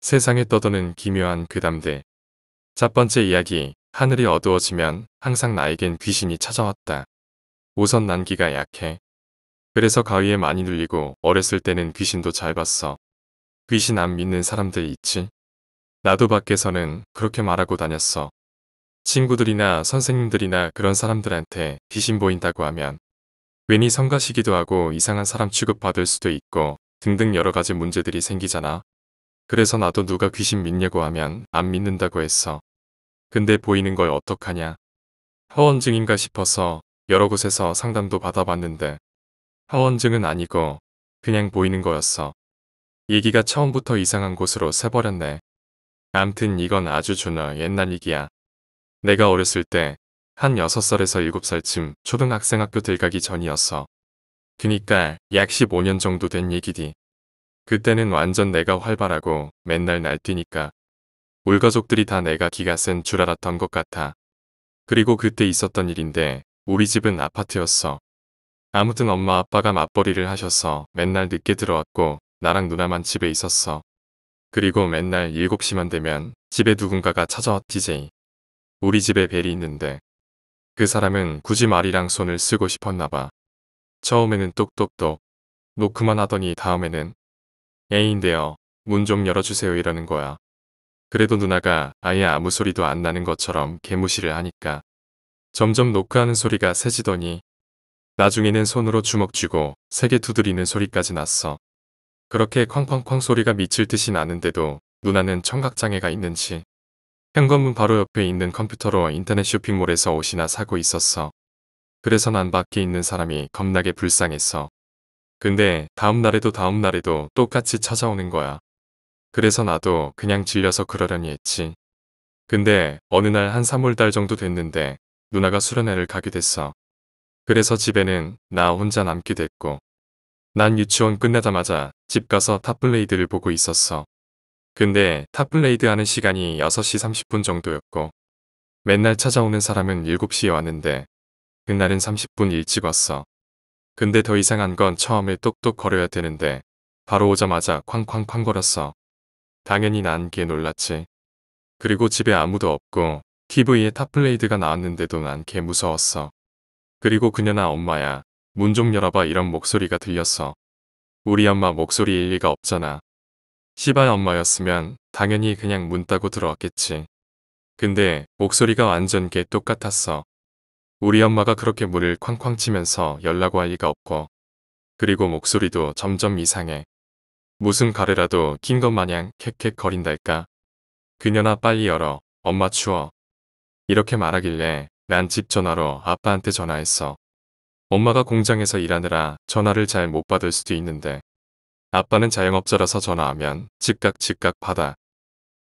세상에 떠도는 기묘한 괴담들. 첫 번째 이야기. 하늘이 어두워지면 항상 나에겐 귀신이 찾아왔다. 우선 난 기가 약해. 그래서 가위에 많이 눌리고 어렸을 때는 귀신도 잘 봤어. 귀신 안 믿는 사람들 있지? 나도 밖에서는 그렇게 말하고 다녔어. 친구들이나 선생님들이나 그런 사람들한테 귀신 보인다고 하면 괜히 성가시기도 하고 이상한 사람 취급받을 수도 있고 등등 여러 가지 문제들이 생기잖아. 그래서 나도 누가 귀신 믿냐고 하면 안 믿는다고 했어. 근데 보이는 걸 어떡하냐. 허언증인가 싶어서 여러 곳에서 상담도 받아봤는데 허언증은 아니고 그냥 보이는 거였어. 얘기가 처음부터 이상한 곳으로 새버렸네. 암튼 이건 아주 존나 옛날 얘기야. 내가 어렸을 때 한 6살에서 7살쯤 초등학생 학교 들어가기 전이었어. 그니까 약 15년 정도 된 얘기디. 그때는 완전 내가 활발하고 맨날 날뛰니까 울 가족들이 다 내가 기가 센 줄 알았던 것 같아. 그리고 그때 있었던 일인데 우리 집은 아파트였어. 아무튼 엄마 아빠가 맞벌이를 하셔서 맨날 늦게 들어왔고 나랑 누나만 집에 있었어. 그리고 맨날 7시만 되면 집에 누군가가 찾아왔지. 우리 집에 벨이 있는데 그 사람은 굳이 말이랑 손을 쓰고 싶었나 봐. 처음에는 똑똑똑 놓고만 하더니 다음에는 애인데요. 문 좀 열어주세요 이러는 거야. 그래도 누나가 아예 아무 소리도 안 나는 것처럼 개무시를 하니까 점점 노크하는 소리가 세지더니 나중에는 손으로 주먹 쥐고 세게 두드리는 소리까지 났어. 그렇게 쾅쾅쾅 소리가 미칠 듯이 나는데도 누나는 청각장애가 있는지 현관문 바로 옆에 있는 컴퓨터로 인터넷 쇼핑몰에서 옷이나 사고 있었어. 그래서 난 밖에 있는 사람이 겁나게 불쌍했어. 근데 다음날에도 똑같이 찾아오는 거야. 그래서 나도 그냥 질려서 그러려니 했지. 근데 어느 날 한 3월달 정도 됐는데 누나가 수련회를 가게 됐어. 그래서 집에는 나 혼자 남게 됐고 난 유치원 끝나자마자 집 가서 탑블레이드를 보고 있었어. 근데 탑블레이드 하는 시간이 6시 30분 정도였고 맨날 찾아오는 사람은 7시에 왔는데 그날은 30분 일찍 왔어. 근데 더 이상한 건 처음에 똑똑 거려야 되는데 바로 오자마자 쾅쾅쾅 거렸어. 당연히 난 개 놀랐지. 그리고 집에 아무도 없고 TV에 탑블레이드가 나왔는데도 난 개 무서웠어. 그리고 그녀나 엄마야. 문 좀 열어봐 이런 목소리가 들렸어. 우리 엄마 목소리일 리가 없잖아. 시발 엄마였으면 당연히 그냥 문 따고 들어왔겠지. 근데 목소리가 완전 개 똑같았어. 우리 엄마가 그렇게 문을 쾅쾅 치면서 열라고 할 리가 없고 그리고 목소리도 점점 이상해. 무슨 가래라도 낀 것 마냥 캑캑 거린달까. 그녀나 빨리 열어. 엄마 추워. 이렇게 말하길래 난 집 전화로 아빠한테 전화했어. 엄마가 공장에서 일하느라 전화를 잘 못 받을 수도 있는데 아빠는 자영업자라서 전화하면 즉각 받아.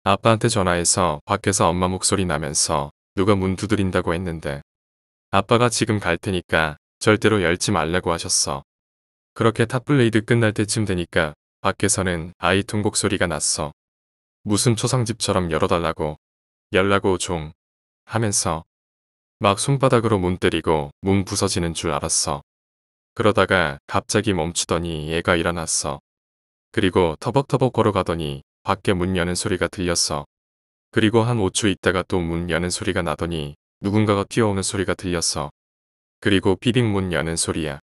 아빠한테 전화해서 밖에서 엄마 목소리 나면서 누가 문 두드린다고 했는데 아빠가 지금 갈 테니까 절대로 열지 말라고 하셨어. 그렇게 탑블레이드 끝날 때쯤 되니까 밖에서는 아이 통곡 소리가 났어. 무슨 초상집처럼 열라고 좀 하면서 막 손바닥으로 문 때리고 문 부서지는 줄 알았어. 그러다가 갑자기 멈추더니 얘가 일어났어. 그리고 터벅터벅 걸어가더니 밖에 문 여는 소리가 들렸어. 그리고 한 5초 있다가 또 문 여는 소리가 나더니 누군가가 뛰어오는 소리가 들렸어. 그리고 삐빅 문 여는 소리야.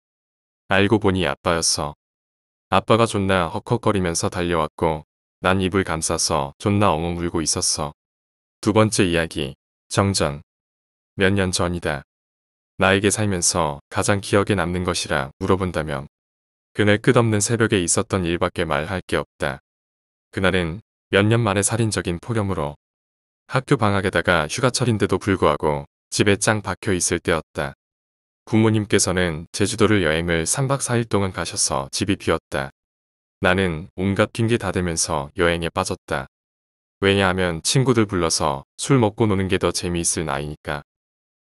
알고 보니 아빠였어. 아빠가 존나 헉헉거리면서 달려왔고 난 입을 감싸서 존나 엉엉 울고 있었어. 두 번째 이야기. 정전. 몇 년 전이다. 나에게 살면서 가장 기억에 남는 것이라 물어본다면 그날 끝없는 새벽에 있었던 일밖에 말할 게 없다. 그날은 몇 년 만에 살인적인 폭염으로 학교 방학에다가 휴가철인데도 불구하고 집에 짱 박혀 있을 때였다. 부모님께서는 제주도를 여행을 3박 4일 동안 가셔서 집이 비었다. 나는 온갖 핑계 다 대면서 여행에 빠졌다. 왜냐하면 친구들 불러서 술 먹고 노는 게 더 재미있을 나이니까.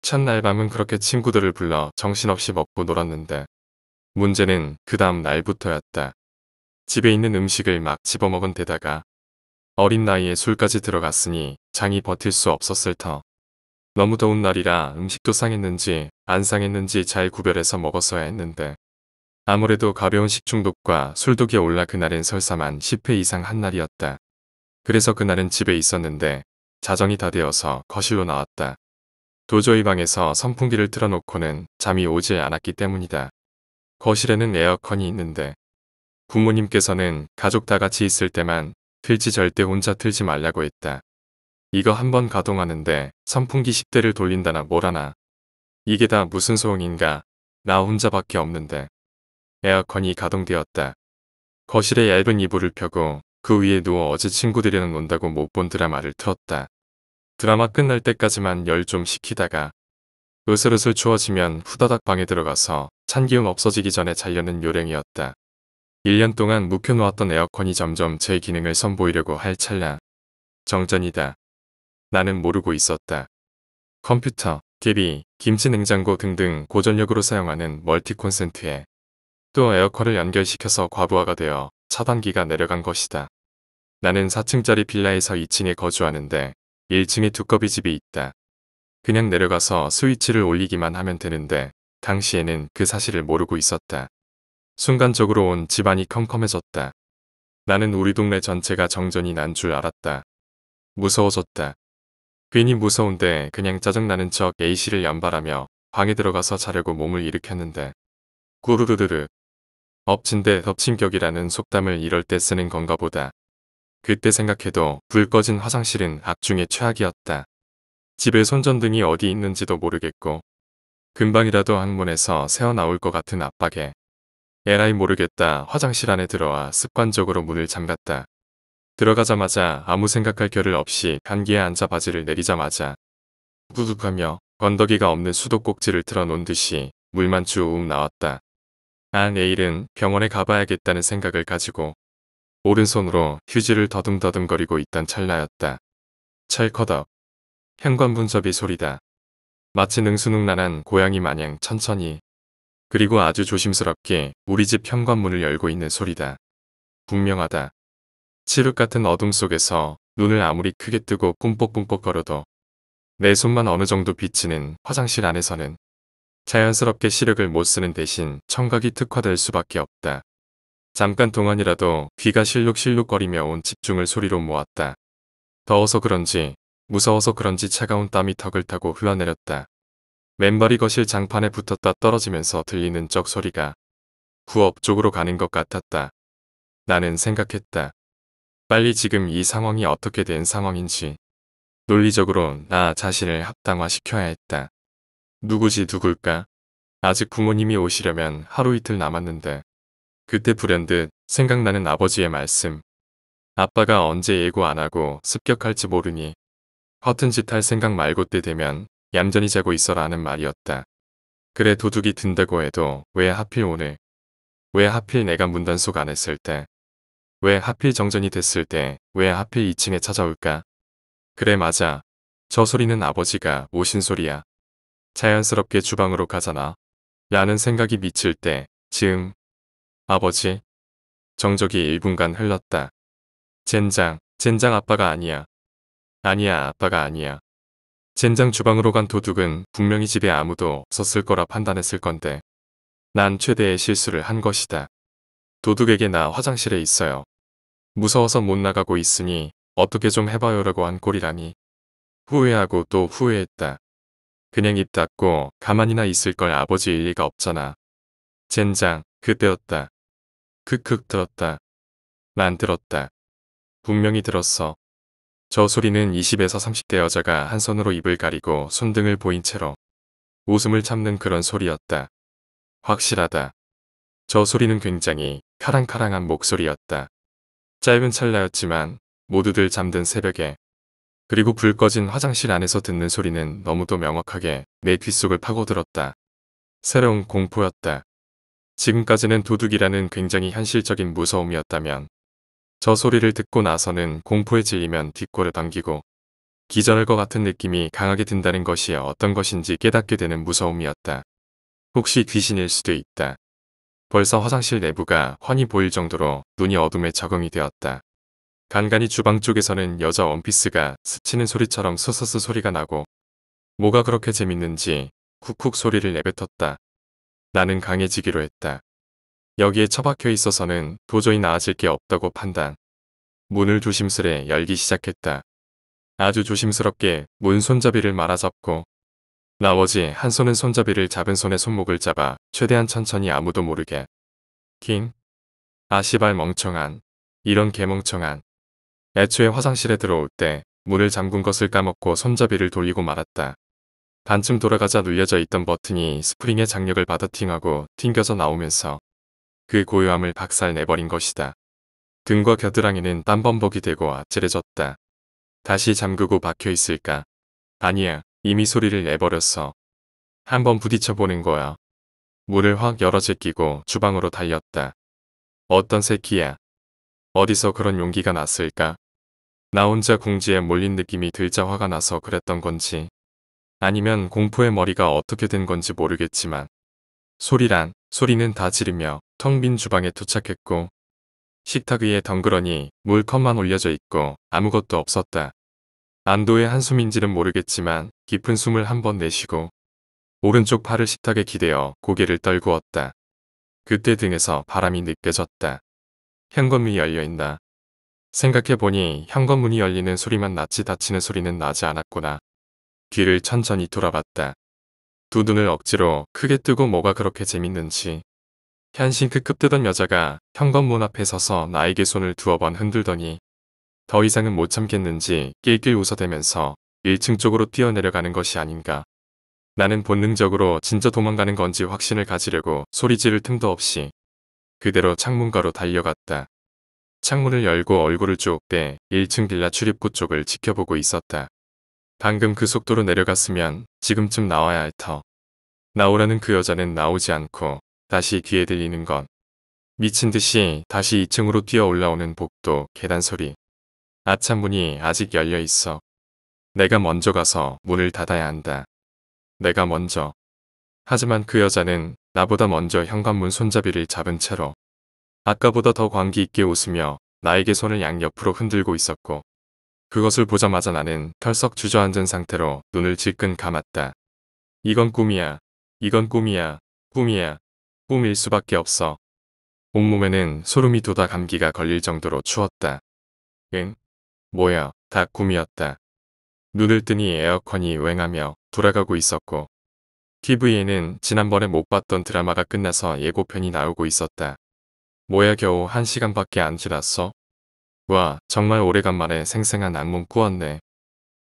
첫날 밤은 그렇게 친구들을 불러 정신없이 먹고 놀았는데 문제는 그 다음 날부터였다. 집에 있는 음식을 막 집어먹은 데다가 어린 나이에 술까지 들어갔으니 장이 버틸 수 없었을 터. 너무 더운 날이라 음식도 상했는지 안 상했는지 잘 구별해서 먹었어야 했는데 아무래도 가벼운 식중독과 술독이 올라 그날은 설사만 10회 이상 한 날이었다. 그래서 그날은 집에 있었는데 자정이 다 되어서 거실로 나왔다. 도저히 방에서 선풍기를 틀어놓고는 잠이 오지 않았기 때문이다. 거실에는 에어컨이 있는데 부모님께서는 가족 다 같이 있을 때만 틀지 절대 혼자 틀지 말라고 했다. 이거 한번 가동하는데 선풍기 10대를 돌린다나 뭐라나. 이게 다 무슨 소용인가. 나 혼자밖에 없는데. 에어컨이 가동되었다. 거실에 얇은 이불을 펴고 그 위에 누워 어제 친구들이랑 논다고 못 본 드라마를 틀었다. 드라마 끝날 때까지만 열 좀 식히다가 으슬으슬 추워지면 후다닥 방에 들어가서 찬 기운 없어지기 전에 자려는 요령이었다. 1년 동안 묵혀놓았던 에어컨이 점점 제 기능을 선보이려고 할 찰나. 정전이다. 나는 모르고 있었다. 컴퓨터, TV, 김치 냉장고 등등 고전력으로 사용하는 멀티 콘센트에 또 에어컨을 연결시켜서 과부하가 되어 차단기가 내려간 것이다. 나는 4층짜리 빌라에서 2층에 거주하는데 1층에 두꺼비 집이 있다. 그냥 내려가서 스위치를 올리기만 하면 되는데 당시에는 그 사실을 모르고 있었다. 순간적으로 온 집안이 컴컴해졌다. 나는 우리 동네 전체가 정전이 난 줄 알았다. 무서워졌다. 괜히 무서운데 그냥 짜증나는 척 A씨를 연발하며 방에 들어가서 자려고 몸을 일으켰는데 꾸르르르르 엎친 데 덮친 격이라는 속담을 이럴 때 쓰는 건가 보다. 그때 생각해도 불 꺼진 화장실은 악중의 최악이었다. 집에 손전등이 어디 있는지도 모르겠고 금방이라도 항문에서 새어나올 것 같은 압박에 에라이 모르겠다 화장실 안에 들어와 습관적으로 문을 잠갔다. 들어가자마자 아무 생각할 겨를 없이 간기에 앉아 바지를 내리자마자 후두둑하며 건더기가 없는 수도꼭지를 틀어놓은 듯이 물만 쭉 나왔다. 아 내일은 병원에 가봐야겠다는 생각을 가지고 오른손으로 휴지를 더듬더듬거리고 있던 찰나였다. 찰커덕 현관문접이 소리다. 마치 능수능란한 고양이 마냥 천천히 그리고 아주 조심스럽게 우리 집 현관문을 열고 있는 소리다. 분명하다. 칠흑 같은 어둠 속에서 눈을 아무리 크게 뜨고 뿜뻑뿜뻑 거려도 내 손만 어느 정도 비치는 화장실 안에서는 자연스럽게 시력을 못 쓰는 대신 청각이 특화될 수밖에 없다. 잠깐 동안이라도 귀가 실룩실룩거리며 온 집중을 소리로 모았다. 더워서 그런지 무서워서 그런지 차가운 땀이 턱을 타고 흘러내렸다. 맨발이 거실 장판에 붙었다 떨어지면서 들리는 쩍 소리가 부엌 쪽으로 가는 것 같았다. 나는 생각했다. 빨리 지금 이 상황이 어떻게 된 상황인지 논리적으로 나 자신을 합당화시켜야 했다. 누구지 누굴까? 아직 부모님이 오시려면 하루 이틀 남았는데 그때 불현듯 생각나는 아버지의 말씀. 아빠가 언제 예고 안 하고 습격할지 모르니 허튼 짓 할 생각 말고 때 되면 얌전히 자고 있어라 하는 말이었다. 그래 도둑이 든다고 해도 왜 하필 오늘? 왜 하필 내가 문단속 안 했을 때? 왜 하필 정전이 됐을 때? 왜 하필 2층에 찾아올까? 그래 맞아. 저 소리는 아버지가 오신 소리야. 자연스럽게 주방으로 가잖아. 라는 생각이 미칠 때 즈음. 아버지. 정적이 1분간 흘렀다. 젠장 아빠가 아니야. 아니야 아빠가 아니야. 젠장 주방으로 간 도둑은 분명히 집에 아무도 없었을 거라 판단했을 건데 난 최대의 실수를 한 것이다. 도둑에게 나 화장실에 있어요. 무서워서 못 나가고 있으니 어떻게 좀 해봐요라고 한 꼴이라니. 후회하고 또 후회했다. 그냥 입 닫고 가만히나 있을 걸 아버지일 리가 없잖아. 젠장 그때였다. 크크 들었다. 난 들었다. 분명히 들었어. 저 소리는 20에서 30대 여자가 한 손으로 입을 가리고 손등을 보인 채로 웃음을 참는 그런 소리였다. 확실하다. 저 소리는 굉장히 카랑카랑한 목소리였다. 짧은 찰나였지만 모두들 잠든 새벽에 그리고 불 꺼진 화장실 안에서 듣는 소리는 너무도 명확하게 내 귓속을 파고들었다. 새로운 공포였다. 지금까지는 도둑이라는 굉장히 현실적인 무서움이었다면 저 소리를 듣고 나서는 공포에 질리면 뒷골을 당기고 기절할 것 같은 느낌이 강하게 든다는 것이 어떤 것인지 깨닫게 되는 무서움이었다. 혹시 귀신일 수도 있다. 벌써 화장실 내부가 훤히 보일 정도로 눈이 어둠에 적응이 되었다. 간간히 주방 쪽에서는 여자 원피스가 스치는 소리처럼 스스스 소리가 나고 뭐가 그렇게 재밌는지 쿡쿡 소리를 내뱉었다. 나는 강해지기로 했다. 여기에 처박혀 있어서는 도저히 나아질 게 없다고 판단. 문을 조심스레 열기 시작했다. 아주 조심스럽게 문 손잡이를 말아잡고 나머지 한 손은 손잡이를 잡은 손의 손목을 잡아 최대한 천천히 아무도 모르게. 킹. 아 씨발 멍청한. 이런 개멍청한. 애초에 화장실에 들어올 때 문을 잠근 것을 까먹고 손잡이를 돌리고 말았다. 반쯤 돌아가자 눌려져 있던 버튼이 스프링의 장력을 받아 팅하고 튕겨져 나오면서 그 고요함을 박살 내버린 것이다. 등과 겨드랑이는 땀범벅이 되고 아찔해졌다. 다시 잠그고 박혀 있을까? 아니야. 이미 소리를 내버렸어. 한번 부딪혀보는 거야. 문을 확 열어 제끼고 주방으로 달렸다. 어떤 새끼야. 어디서 그런 용기가 났을까? 나 혼자 궁지에 몰린 느낌이 들자 화가 나서 그랬던 건지 아니면 공포의 머리가 어떻게 된 건지 모르겠지만 소리는 다 지르며 텅 빈 주방에 도착했고 식탁 위에 덩그러니 물컵만 올려져 있고 아무것도 없었다. 안도의 한숨인지는 모르겠지만 깊은 숨을 한 번 내쉬고 오른쪽 팔을 식탁에 기대어 고개를 떨구었다. 그때 등에서 바람이 느껴졌다. 현관문이 열려있나. 생각해보니 현관문이 열리는 소리만 났지 닫히는 소리는 나지 않았구나. 귀를 천천히 돌아봤다. 두 눈을 억지로 크게 뜨고 뭐가 그렇게 재밌는지. 현싱크급 뜨던 여자가 현관문 앞에 서서 나에게 손을 두어 번 흔들더니 더 이상은 못 참겠는지 낄낄 웃어대면서 1층 쪽으로 뛰어내려가는 것이 아닌가. 나는 본능적으로 진짜 도망가는 건지 확신을 가지려고 소리 지를 틈도 없이 그대로 창문가로 달려갔다. 창문을 열고 얼굴을 쭉 대 1층 빌라 출입구 쪽을 지켜보고 있었다. 방금 그 속도로 내려갔으면 지금쯤 나와야 할 터. 나오라는 그 여자는 나오지 않고 다시 귀에 들리는 건 미친 듯이 다시 2층으로 뛰어 올라오는 복도 계단 소리. 아참 문이 아직 열려 있어. 내가 먼저 가서 문을 닫아야 한다. 내가 먼저. 하지만 그 여자는 나보다 먼저 현관문 손잡이를 잡은 채로 아까보다 더 광기 있게 웃으며 나에게 손을 양옆으로 흔들고 있었고 그것을 보자마자 나는 털썩 주저앉은 상태로 눈을 질끈 감았다. 이건 꿈이야. 이건 꿈이야. 꿈이야. 꿈일 수밖에 없어. 온몸에는 소름이 돋아 감기가 걸릴 정도로 추웠다. 응? 뭐야, 다 꿈이었다. 눈을 뜨니 에어컨이 왱하며 돌아가고 있었고 TV에는 지난번에 못 봤던 드라마가 끝나서 예고편이 나오고 있었다. 뭐야 겨우 1시간밖에 안 지났어? 와, 정말 오래간만에 생생한 악몽 꾸었네.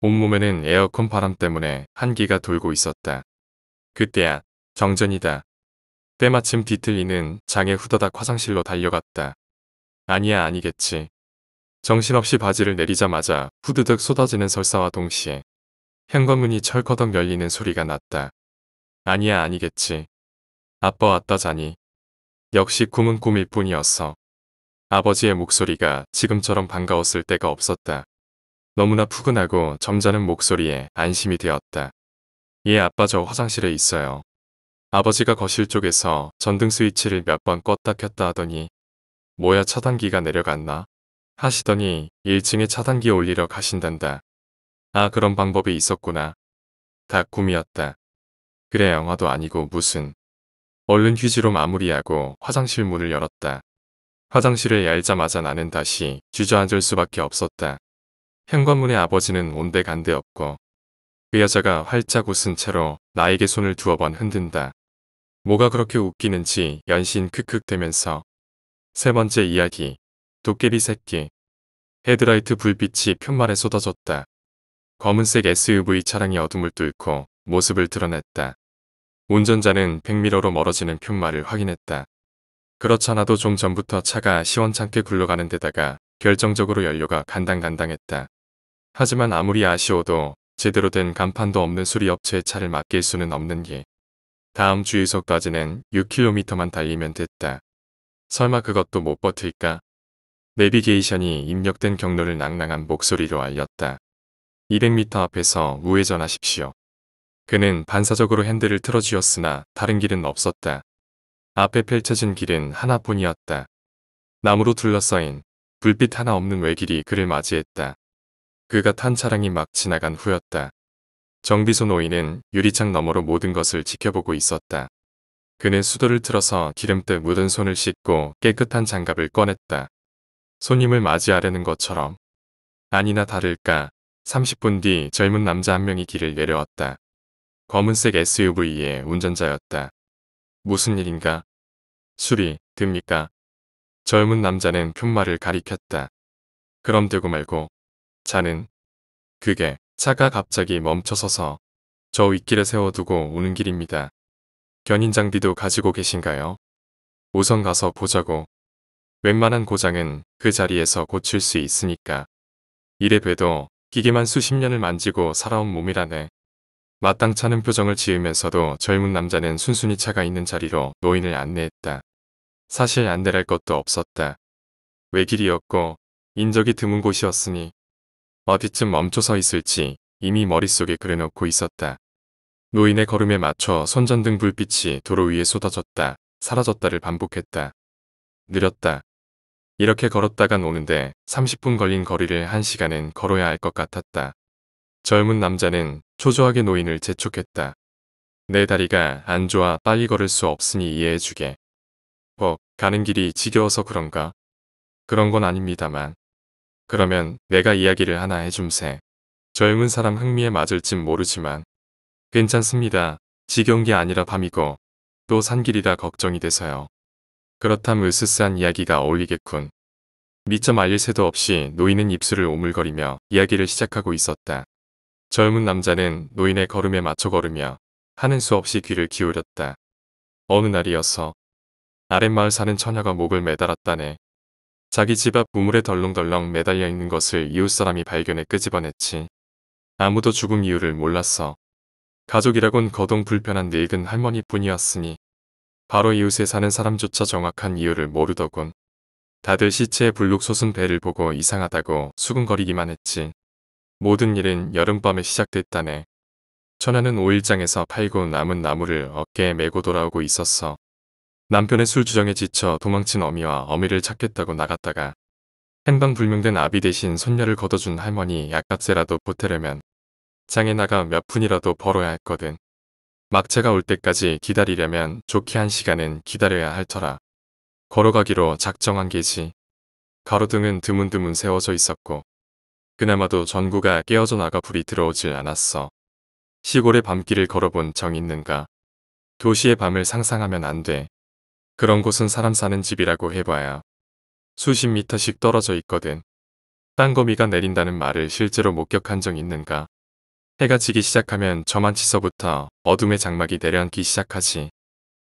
온몸에는 에어컨 바람 때문에 한기가 돌고 있었다. 그때야, 정전이다. 때마침 뒤틀리는 장에 후다닥 화장실로 달려갔다. 아니야 아니겠지. 정신없이 바지를 내리자마자 후드득 쏟아지는 설사와 동시에 현관문이 철커덕 열리는 소리가 났다. 아니야 아니겠지. 아빠 왔다 자니. 역시 꿈은 꿈일 뿐이었어. 아버지의 목소리가 지금처럼 반가웠을 때가 없었다. 너무나 푸근하고 점잖은 목소리에 안심이 되었다. 예 아빠 저 화장실에 있어요. 아버지가 거실 쪽에서 전등 스위치를 몇 번 껐다 켰다 하더니 뭐야 차단기가 내려갔나? 하시더니 1층에 차단기 올리러 가신단다. 아 그런 방법이 있었구나. 다 꿈이었다. 그래 영화도 아니고 무슨. 얼른 휴지로 마무리하고 화장실 문을 열었다. 화장실을 열자마자 나는 다시 주저앉을 수밖에 없었다. 현관문에 아버지는 온데간데 없고 그 여자가 활짝 웃은 채로 나에게 손을 두어 번 흔든다. 뭐가 그렇게 웃기는지 연신 크크대면서 세 번째 이야기. 도깨비 새끼. 헤드라이트 불빛이 편말에 쏟아졌다. 검은색 SUV 차량이 어둠을 뚫고 모습을 드러냈다. 운전자는 백미러로 멀어지는 편말을 확인했다. 그렇잖아도 좀 전부터 차가 시원찮게 굴러가는 데다가 결정적으로 연료가 간당간당했다. 하지만 아무리 아쉬워도 제대로 된 간판도 없는 수리업체의 차를 맡길 수는 없는 게 다음 주유소까지는 6km만 달리면 됐다. 설마 그것도 못 버틸까? 내비게이션이 입력된 경로를 낭낭한 목소리로 알렸다. 200m 앞에서 우회전하십시오. 그는 반사적으로 핸들을 틀어쥐었으나 다른 길은 없었다. 앞에 펼쳐진 길은 하나뿐이었다. 나무로 둘러싸인 불빛 하나 없는 외길이 그를 맞이했다. 그가 탄 차량이 막 지나간 후였다. 정비소 노인은 유리창 너머로 모든 것을 지켜보고 있었다. 그는 수도를 틀어서 기름때 묻은 손을 씻고 깨끗한 장갑을 꺼냈다. 손님을 맞이하려는 것처럼. 아니나 다를까 30분 뒤 젊은 남자 한 명이 길을 내려왔다. 검은색 SUV의 운전자였다. 무슨 일인가? 술이 듭니까? 젊은 남자는 푯말을 가리켰다. 그럼 되고 말고. 자는? 그게 차가 갑자기 멈춰서서 저 윗길에 세워두고 오는 길입니다. 견인 장비도 가지고 계신가요? 우선 가서 보자고. 웬만한 고장은 그 자리에서 고칠 수 있으니까. 이래 봬도 기계만 수십 년을 만지고 살아온 몸이라네. 마땅찮은 표정을 지으면서도 젊은 남자는 순순히 차가 있는 자리로 노인을 안내했다. 사실 안내할 것도 없었다. 외길이었고 인적이 드문 곳이었으니 어디쯤 멈춰 서 있을지 이미 머릿속에 그려놓고 있었다. 노인의 걸음에 맞춰 손전등 불빛이 도로 위에 쏟아졌다. 사라졌다를 반복했다. 느렸다. 이렇게 걸었다간 오는데 30분 걸린 거리를 1시간은 걸어야 할 것 같았다. 젊은 남자는 초조하게 노인을 재촉했다. 내 다리가 안 좋아 빨리 걸을 수 없으니 이해해주게. 가는 길이 지겨워서 그런가? 그런 건 아닙니다만. 그러면 내가 이야기를 하나 해줌세. 젊은 사람 흥미에 맞을진 모르지만 괜찮습니다. 지겨운 게 아니라 밤이고 또 산길이라 걱정이 돼서요. 그렇담 으스스한 이야기가 어울리겠군. 미처 말릴 새도 없이 노인은 입술을 오물거리며 이야기를 시작하고 있었다. 젊은 남자는 노인의 걸음에 맞춰 걸으며 하는 수 없이 귀를 기울였다. 어느 날이었어. 아랫마을 사는 처녀가 목을 매달았다네. 자기 집 앞 우물에 덜렁덜렁 매달려 있는 것을 이웃사람이 발견해 끄집어냈지. 아무도 죽음 이유를 몰랐어. 가족이라곤 거동 불편한 늙은 할머니뿐이었으니 바로 이웃에 사는 사람조차 정확한 이유를 모르더군. 다들 시체의 불룩솟은 배를 보고 이상하다고 수근거리기만 했지. 모든 일은 여름밤에 시작됐다네. 처녀는 오일장에서 팔고 남은 나무를 어깨에 메고 돌아오고 있었어. 남편의 술주정에 지쳐 도망친 어미와 어미를 찾겠다고 나갔다가 행방불명된 아비 대신 손녀를 걷어준 할머니 약값세라도 보태려면 장에 나가 몇 푼이라도 벌어야 했거든. 막차가 올 때까지 기다리려면 좋게 1시간은 기다려야 할 터라. 걸어가기로 작정한 게지. 가로등은 드문드문 세워져 있었고 그나마도 전구가 깨어져 나가 불이 들어오질 않았어. 시골의 밤길을 걸어본 정 있는가? 도시의 밤을 상상하면 안 돼. 그런 곳은 사람 사는 집이라고 해봐야 수십 미터씩 떨어져 있거든. 땅거미가 내린다는 말을 실제로 목격한 적 있는가? 해가 지기 시작하면 저만치서부터 어둠의 장막이 내려앉기 시작하지.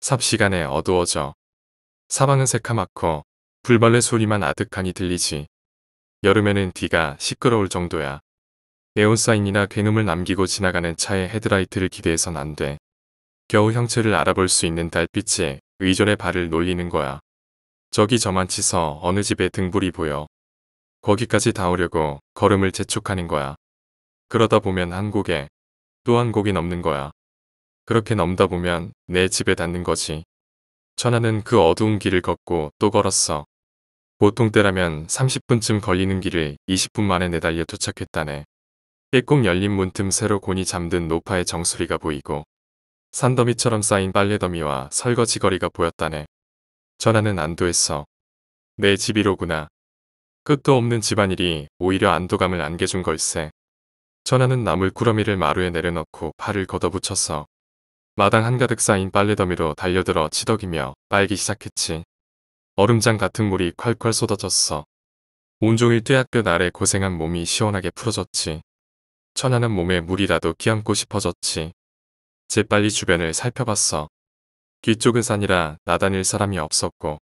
삽시간에 어두워져. 사방은 새카맣고 불벌레 소리만 아득하니 들리지. 여름에는 뒤가 시끄러울 정도야. 네온사인이나 굉음을 남기고 지나가는 차의 헤드라이트를 기대해선 안 돼. 겨우 형체를 알아볼 수 있는 달빛에 의존의 발을 놀리는 거야. 저기 저만치서 어느 집에 등불이 보여. 거기까지 닿으려고 걸음을 재촉하는 거야. 그러다 보면 한 곡에 또 한 곡이 넘는 거야. 그렇게 넘다 보면 내 집에 닿는 거지. 천하는 그 어두운 길을 걷고 또 걸었어. 보통 때라면 30분쯤 걸리는 길을 20분 만에 내달려 도착했다네. 빼꼼 열린 문틈 새로 곤히 잠든 노파의 정수리가 보이고 산더미처럼 쌓인 빨래더미와 설거지 거리가 보였다네. 전하는 안도했어. 내 집이로구나. 끝도 없는 집안일이 오히려 안도감을 안겨준 걸세. 전하는 나물 꾸러미를 마루에 내려놓고 팔을 걷어붙였어. 마당 한가득 쌓인 빨래더미로 달려들어 치덕이며 빨기 시작했지. 얼음장 같은 물이 콸콸 쏟아졌어. 온종일 뙤약볕 아래 고생한 몸이 시원하게 풀어졌지. 천하는 몸에 물이라도 끼얹고 싶어졌지. 재빨리 주변을 살펴봤어. 뒤쪽은 산이라 나다닐 사람이 없었고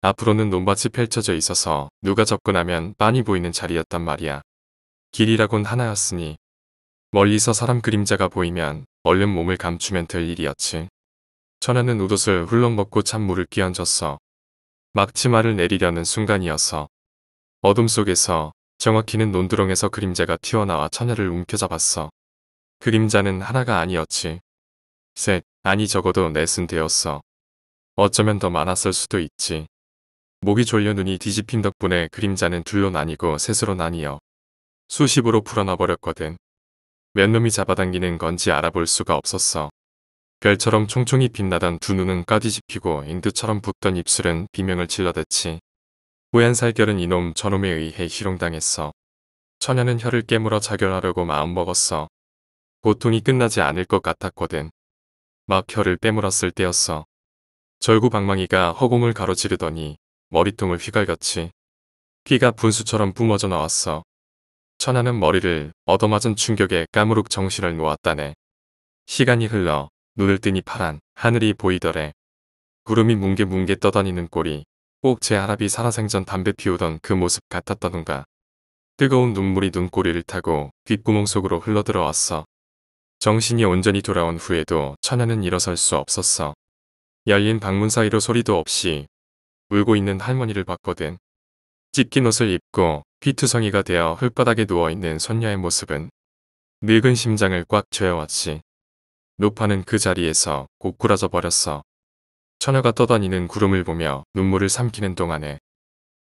앞으로는 논밭이 펼쳐져 있어서 누가 접근하면 빤히 보이는 자리였단 말이야. 길이라곤 하나였으니 멀리서 사람 그림자가 보이면 얼른 몸을 감추면 될 일이었지. 천하는 웃옷을 훌렁 벗고 찬물을 끼얹었어. 막 치마를 내리려는 순간이었어. 어둠 속에서 정확히는 논두렁에서 그림자가 튀어나와 처녀를 움켜잡았어. 그림자는 하나가 아니었지. 셋, 아니 적어도 넷은 되었어. 어쩌면 더 많았을 수도 있지. 목이 졸려 눈이 뒤집힌 덕분에 그림자는 둘로 나뉘고 셋으로 나뉘어 수십으로 풀어놔버렸거든. 몇 놈이 잡아당기는 건지 알아볼 수가 없었어. 별처럼 총총히 빛나던 두 눈은 까뒤집히고 잉두처럼 붓던 입술은 비명을 질러댔지. 뽀얀 살결은 이놈 저놈에 의해 희롱당했어. 처녀는 혀를 깨물어 자결하려고 마음먹었어. 고통이 끝나지 않을 것 같았거든. 막 혀를 빼물었을 때였어. 절구방망이가 허공을 가로지르더니 머리통을 휘갈겼지. 피가 분수처럼 뿜어져 나왔어. 처녀는 머리를 얻어맞은 충격에 까무룩 정신을 놓았다네. 시간이 흘러 눈을 뜨니 파란 하늘이 보이더래. 구름이 뭉게뭉게 떠다니는 꼴이 꼭 제 아랍이 살아생전 담배 피우던 그 모습 같았다던가. 뜨거운 눈물이 눈꼬리를 타고 귓구멍 속으로 흘러들어왔어. 정신이 온전히 돌아온 후에도 처녀는 일어설 수 없었어. 열린 방문 사이로 소리도 없이 울고 있는 할머니를 봤거든. 찢긴 옷을 입고 피투성이가 되어 흙바닥에 누워있는 손녀의 모습은 늙은 심장을 꽉 죄어왔지. 노파는 그 자리에서 고꾸라져 버렸어. 처녀가 떠다니는 구름을 보며 눈물을 삼키는 동안에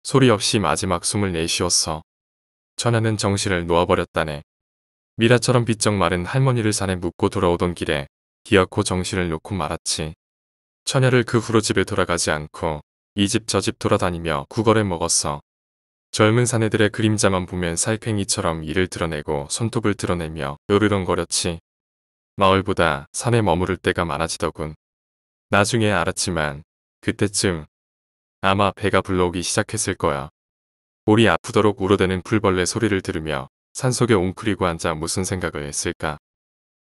소리 없이 마지막 숨을 내쉬었어. 처녀는 정신을 놓아버렸다네. 미라처럼 비쩍 마른 할머니를 산에 묻고 돌아오던 길에 기어코 정신을 놓고 말았지. 처녀를 그 후로 집에 돌아가지 않고 이 집 저 집 돌아다니며 구걸해 먹었어. 젊은 사내들의 그림자만 보면 살쾡이처럼 이를 드러내고 손톱을 드러내며 으르렁거렸지. 마을보다 산에 머무를 때가 많아지더군. 나중에 알았지만 그때쯤 아마 배가 불러오기 시작했을 거야. 볼이 아프도록 울어대는 풀벌레 소리를 들으며 산속에 웅크리고 앉아 무슨 생각을 했을까.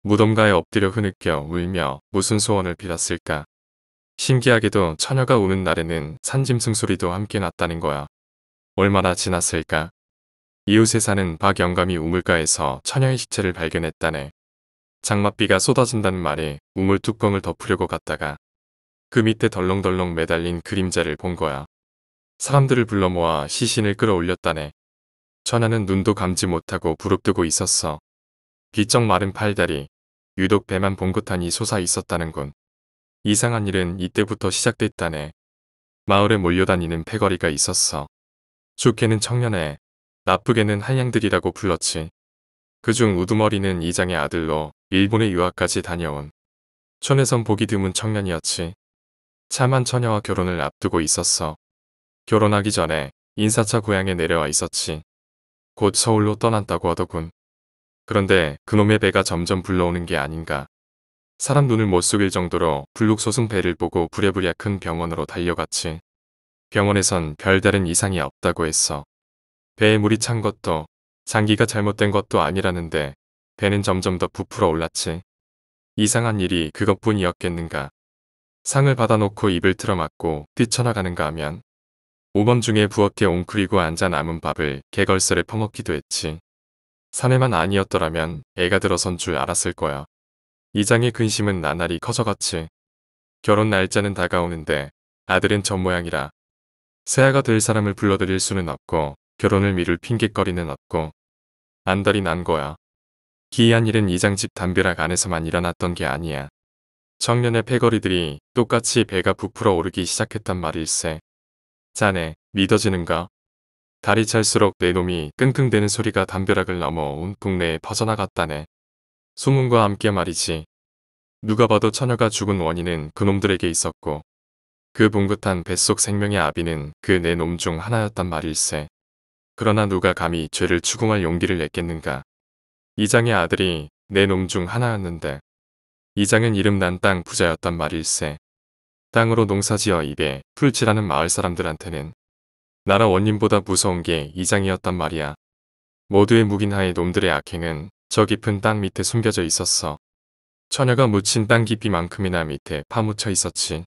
무덤가에 엎드려 흐느껴 울며 무슨 소원을 빌었을까. 신기하게도 처녀가 우는 날에는 산짐승 소리도 함께 났다는 거야. 얼마나 지났을까. 이웃에 사는 박영감이 우물가에서 처녀의 시체를 발견했다네. 장맛비가 쏟아진다는 말에 우물 뚜껑을 덮으려고 갔다가 그 밑에 덜렁덜렁 매달린 그림자를 본 거야. 사람들을 불러 모아 시신을 끌어올렸다네. 처녀는 눈도 감지 못하고 부릅뜨고 있었어. 비쩍 마른 팔다리, 유독 배만 봉긋하니 솟아 있었다는군. 이상한 일은 이때부터 시작됐다네. 마을에 몰려다니는 패거리가 있었어. 좋게는 청년에, 나쁘게는 한량들이라고 불렀지. 그중 우두머리는 이장의 아들로 일본에 유학까지 다녀온 촌에선 보기 드문 청년이었지. 차만 처녀와 결혼을 앞두고 있었어. 결혼하기 전에 인사차 고향에 내려와 있었지. 곧 서울로 떠난다고 하더군. 그런데 그놈의 배가 점점 불러오는 게 아닌가. 사람 눈을 못 속일 정도로 불룩솟은 배를 보고 부랴부랴 큰 병원으로 달려갔지. 병원에선 별다른 이상이 없다고 했어. 배에 물이 찬 것도 장기가 잘못된 것도 아니라는데 배는 점점 더 부풀어 올랐지. 이상한 일이 그것뿐이었겠는가. 상을 받아놓고 입을 틀어막고 뛰쳐나가는가 하면 5번 중에 부엌에 웅크리고 앉아 남은 밥을 개걸스레 퍼먹기도 했지. 사내만 아니었더라면 애가 들어선 줄 알았을 거야. 이장의 근심은 나날이 커져갔지. 결혼 날짜는 다가오는데 아들은 저 모양이라 새아가 될 사람을 불러들일 수는 없고 결혼을 미룰 핑곗거리는 없고 안달이 난 거야. 기이한 일은 이장 집 담벼락 안에서만 일어났던 게 아니야. 청년의 패거리들이 똑같이 배가 부풀어 오르기 시작했단 말일세. 자네 믿어지는가? 달이 찰수록 내 놈이 끙끙대는 소리가 담벼락을 넘어 온 국내에 퍼져나갔다네. 소문과 함께 말이지. 누가 봐도 처녀가 죽은 원인은 그놈들에게 있었고 그 봉긋한 뱃속 생명의 아비는 그 네 놈 중 하나였단 말일세. 그러나 누가 감히 죄를 추궁할 용기를 냈겠는가. 이장의 아들이 네 놈 중 하나였는데 이장은 이름난 땅 부자였단 말일세. 땅으로 농사지어 입에 풀칠하는 마을 사람들한테는 나라 원님보다 무서운 게 이장이었단 말이야. 모두의 묵인하에 놈들의 악행은 저 깊은 땅 밑에 숨겨져 있었어. 처녀가 묻힌 땅 깊이만큼이나 밑에 파묻혀 있었지.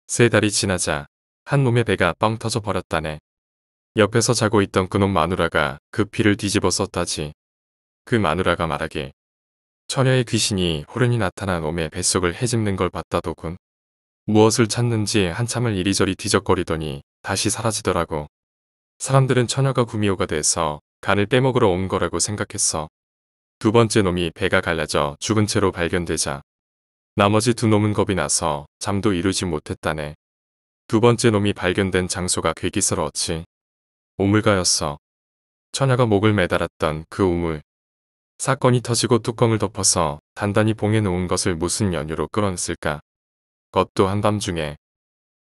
3달이 지나자 한 놈의 배가 뻥 터져 버렸다네. 옆에서 자고 있던 그놈 마누라가 그 피를 뒤집어 썼다지. 그 마누라가 말하길 처녀의 귀신이 호련히 나타나 놈의 뱃속을 헤집는 걸 봤다더군. 무엇을 찾는지 한참을 이리저리 뒤적거리더니 다시 사라지더라고. 사람들은 처녀가 구미호가 돼서 간을 빼먹으러 온 거라고 생각했어. 두 번째 놈이 배가 갈라져 죽은 채로 발견되자 나머지 두 놈은 겁이 나서 잠도 이루지 못했다네. 두 번째 놈이 발견된 장소가 괴기스러웠지. 우물가였어. 처녀가 목을 매달았던 그 우물. 사건이 터지고 뚜껑을 덮어서 단단히 봉해 놓은 것을 무슨 연유로 끌어냈을까. 그것도 한밤중에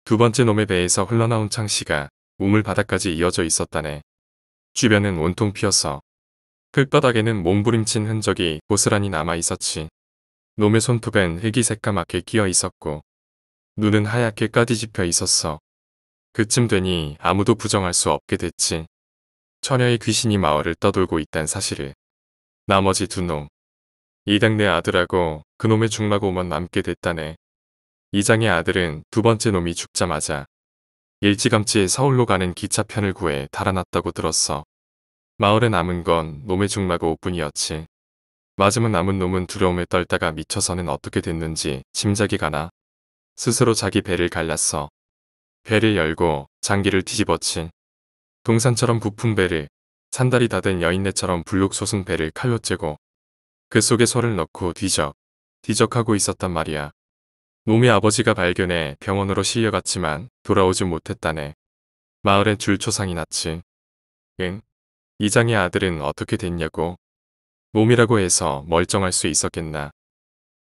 두 번째 놈의 배에서 흘러나온 창씨가 우물 바닥까지 이어져 있었다네. 주변은 온통 피었어. 흙바닥에는 몸부림친 흔적이 고스란히 남아 있었지. 놈의 손톱엔 흙이 새까맣게 끼어 있었고 눈은 하얗게 까디집혀 있었어. 그쯤 되니 아무도 부정할 수 없게 됐지. 처녀의 귀신이 마을을 떠돌고 있단 사실을. 나머지 두 놈. 이장 내 아들하고 그놈의 중마고만 남게 됐다네. 이장의 아들은 두 번째 놈이 죽자마자 일찌감치 서울로 가는 기차편을 구해 달아났다고 들었어. 마을에 남은 건 놈의 중마고뿐이었지. 맞으면 남은 놈은 두려움에 떨다가 미쳐서는 어떻게 됐는지 짐작이 가나. 스스로 자기 배를 갈랐어. 배를 열고 장기를 뒤집었지. 동산처럼 부푼 배를 산다리 닫은 여인네처럼 불룩 솟은 배를 칼로 째고 그 속에 소를 넣고 뒤적하고 있었단 말이야. 놈의 아버지가 발견해 병원으로 실려갔지만 돌아오지 못했다네. 마을엔 줄초상이 났지. 응? 이장의 아들은 어떻게 됐냐고. 놈이라고 해서 멀쩡할 수 있었겠나.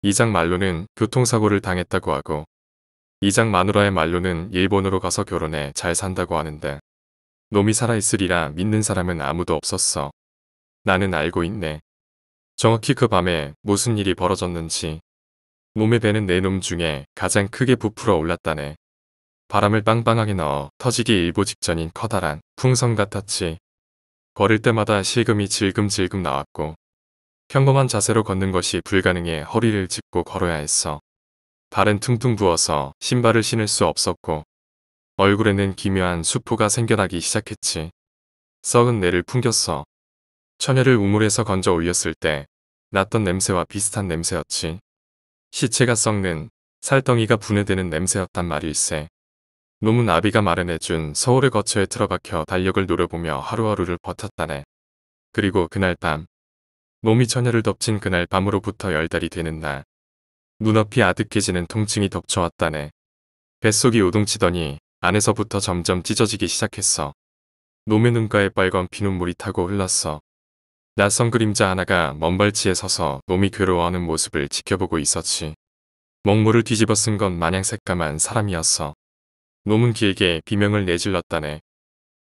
이장 말로는 교통사고를 당했다고 하고 이장 마누라의 말로는 일본으로 가서 결혼해 잘 산다고 하는데 놈이 살아있으리라 믿는 사람은 아무도 없었어. 나는 알고 있네. 정확히 그 밤에 무슨 일이 벌어졌는지. 놈의 배는 네 놈 중에 가장 크게 부풀어 올랐다네. 바람을 빵빵하게 넣어 터지기 일보 직전인 커다란 풍선 같았지. 걸을 때마다 실금이 질금질금 나왔고 평범한 자세로 걷는 것이 불가능해 허리를 짚고 걸어야 했어. 발은 퉁퉁 부어서 신발을 신을 수 없었고 얼굴에는 기묘한 수포가 생겨나기 시작했지. 썩은 내를 풍겼어. 처녀를 우물에서 건져 올렸을 때 났던 냄새와 비슷한 냄새였지. 시체가 썩는 살덩이가 분해되는 냄새였단 말일세. 놈은 아비가 마련해준 서울의 거처에 틀어박혀 달력을 노려보며 하루하루를 버텼다네. 그리고 그날 밤, 놈이 처녀를 덮친 그날 밤으로부터 10달이 되는 날, 눈앞이 아득해지는 통증이 덮쳐왔다네. 뱃속이 요동치더니 안에서부터 점점 찢어지기 시작했어. 놈의 눈가에 빨간 피눈물이 타고 흘렀어. 낯선 그림자 하나가 먼 발치에 서서 놈이 괴로워하는 모습을 지켜보고 있었지. 먹물을 뒤집어 쓴 건 마냥 새까만 사람이었어. 놈은 길게 비명을 내질렀다네.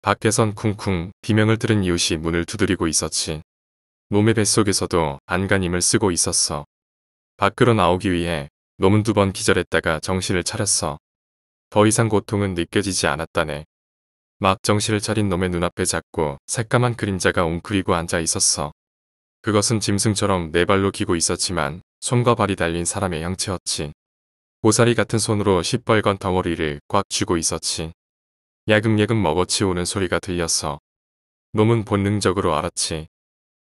밖에선 쿵쿵 비명을 들은 이웃이 문을 두드리고 있었지. 놈의 뱃속에서도 안간힘을 쓰고 있었어. 밖으로 나오기 위해 놈은 2번 기절했다가 정신을 차렸어. 더 이상 고통은 느껴지지 않았다네. 막 정신을 차린 놈의 눈앞에 작고 새까만 그림자가 웅크리고 앉아 있었어. 그것은 짐승처럼 네 발로 기고 있었지만 손과 발이 달린 사람의 형체였지. 고사리 같은 손으로 시뻘건 덩어리를 꽉 쥐고 있었지. 야금야금 먹어치우는 소리가 들렸어. 놈은 본능적으로 알았지.